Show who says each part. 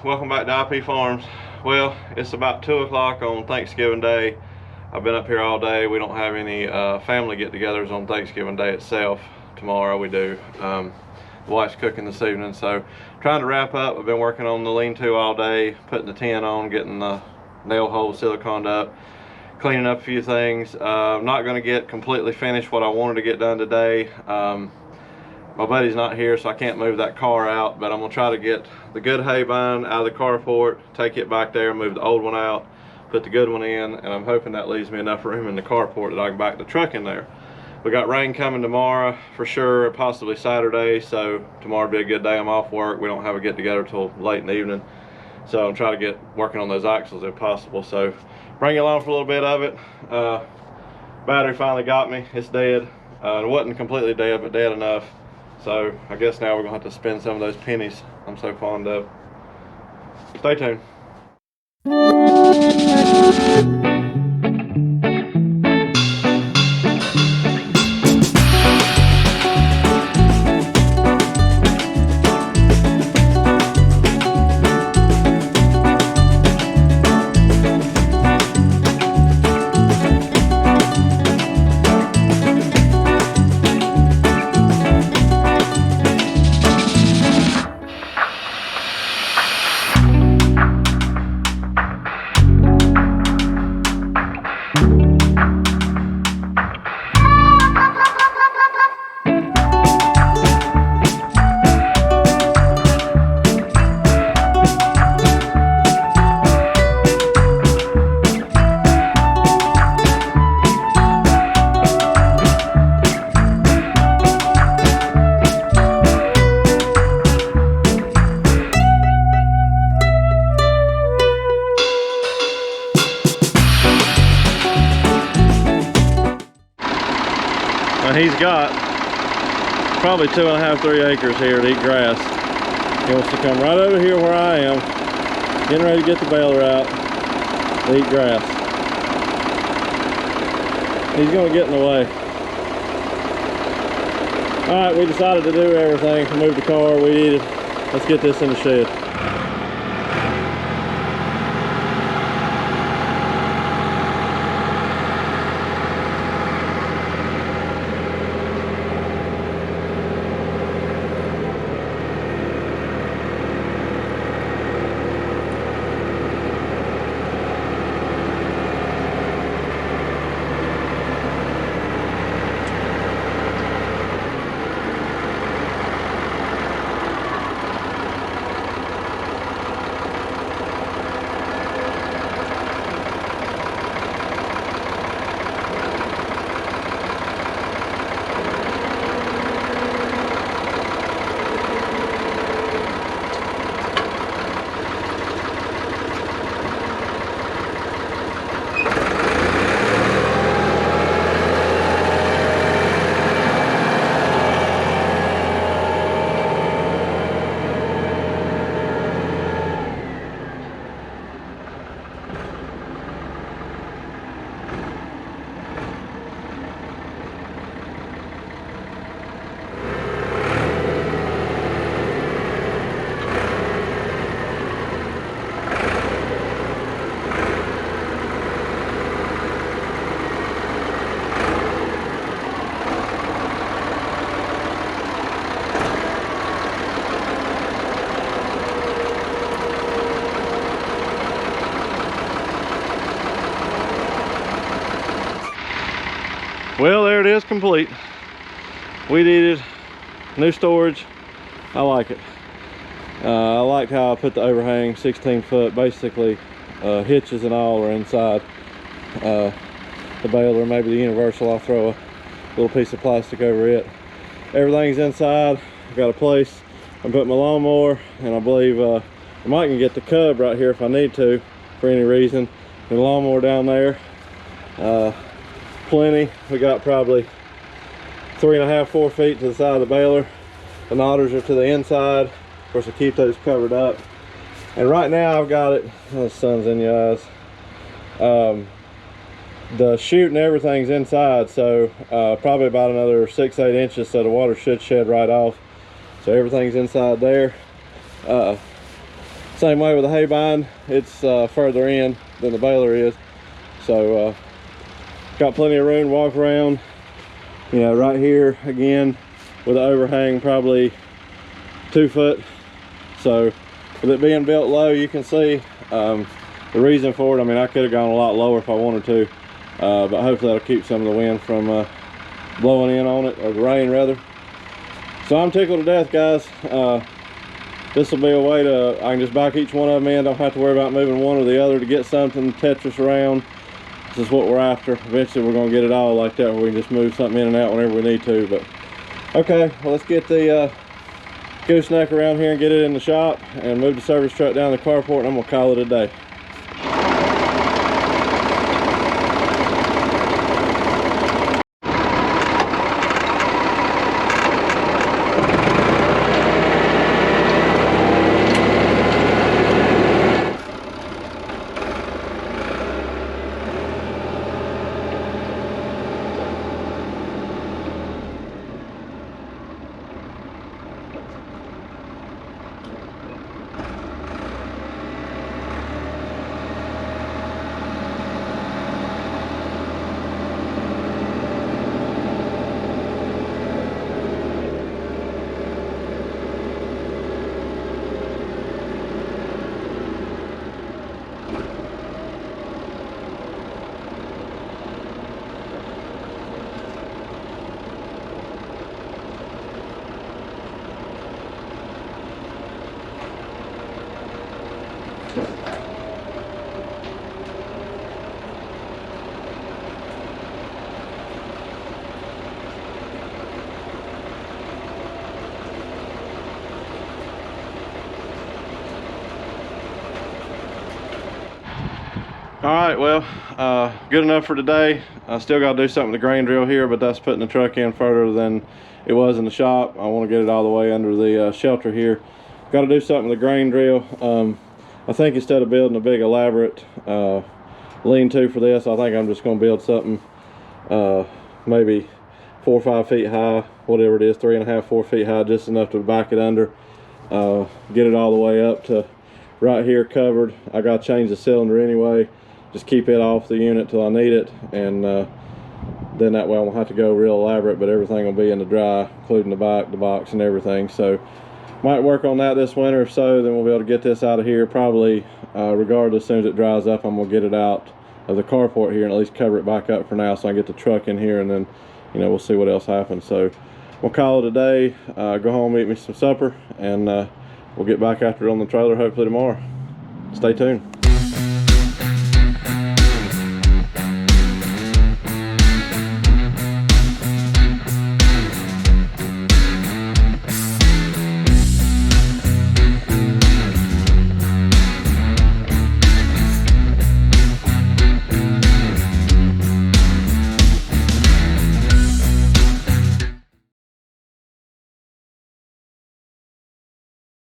Speaker 1: welcome back to IP Farms. Well, it's about 2 o'clock on Thanksgiving Day. I've been up here all day. We don't have any family get-togethers on Thanksgiving Day itself. Tomorrow we do. The wife's cooking this evening, so trying to wrap up. I've been working on the lean-to all day, putting the tin on, getting the nail holes siliconed up, cleaning up a few things. I'm not going to get completely finished what I wanted to get done today. My buddy's not here, so I can't move that car out, but I'm gonna try to get the good Haybine out of the carport, take it back there, move the old one out, put the good one in, and I'm hoping that leaves me enough room in the carport that I can back the truck in there. We got rain coming tomorrow for sure, possibly Saturday, so tomorrow will be a good day. I'm off work. We don't have a get together till late in the evening, so I'm trying to get working on those axles if possible. So bring you along for a little bit of it. Battery finally got me. It's dead. It wasn't completely dead, but dead enough. So I guess now we're gonna have to spend some of those pennies I'm so fond of. Stay tuned. He's got probably 2.5, 3 acres here to eat grass. He wants to come right over here where I am, getting ready to get the baler out to eat grass. He's gonna get in the way. All right, we decided to do everything to move the car. We needed. Let's get this in the shed. Well, there it is, complete. We needed new storage. I like it. I liked how I put the overhang, 16 foot, basically hitches and all are inside the baler, maybe the universal. I'll throw a little piece of plastic over it. Everything's inside. I've got a place I'm putting my lawnmower, and I believe I might can get the cub right here if I need to for any reason. The lawnmower down there. Plenty. We got probably 3.5, 4 feet to the side of the baler. The knotters are to the inside. Of course, I keep those covered up. And right now I've got it, oh, the sun's in your eyes. The chute and everything's inside, so probably about another 6-8 inches, so the water should shed right off. So everything's inside there. Same way with the Haybine, it's further in than the baler is. So got plenty of room to walk around. You know, right here again with the overhang probably 2 foot. So with it being built low, you can see the reason for it. I mean, I could have gone a lot lower if I wanted to, but hopefully that'll keep some of the wind from blowing in on it, or the rain rather. So I'm tickled to death, guys. This will be a way to, I can just back each one of them in, don't have to worry about moving one or the other to get something, Tetris around. This is what we're after. Eventually we're going to get it all like that, where we can just move something in and out whenever we need to. But okay, well, let's get the gooseneck around here and get it in the shop and move the service truck down the carport, and I'm going to call it a day. All right, well, good enough for today. I still got to do something with the grain drill here, but that's putting the truck in further than it was in the shop. I want to get it all the way under the shelter here. Got to do something with the grain drill. I think instead of building a big elaborate lean-to for this, I think I'm just going to build something maybe 4 or 5 feet high, whatever it is, 3.5, 4 feet high, just enough to back it under. Get it all the way up to right here covered. I got to change the cylinder anyway. Just keep it off the unit till I need it, and then that way I won't have to go real elaborate, but everything will be in the dry, including the back, the box, and everything. So might work on that this winter or so, then we'll be able to get this out of here probably regardless. As soon as it dries up, I'm gonna get it out of the carport here and at least cover it back up for now, so I can get the truck in here, and then, you know, we'll see what else happens. So we'll call it a day. Go home, eat me some supper, and we'll get back after it on the trailer hopefully tomorrow. Stay tuned.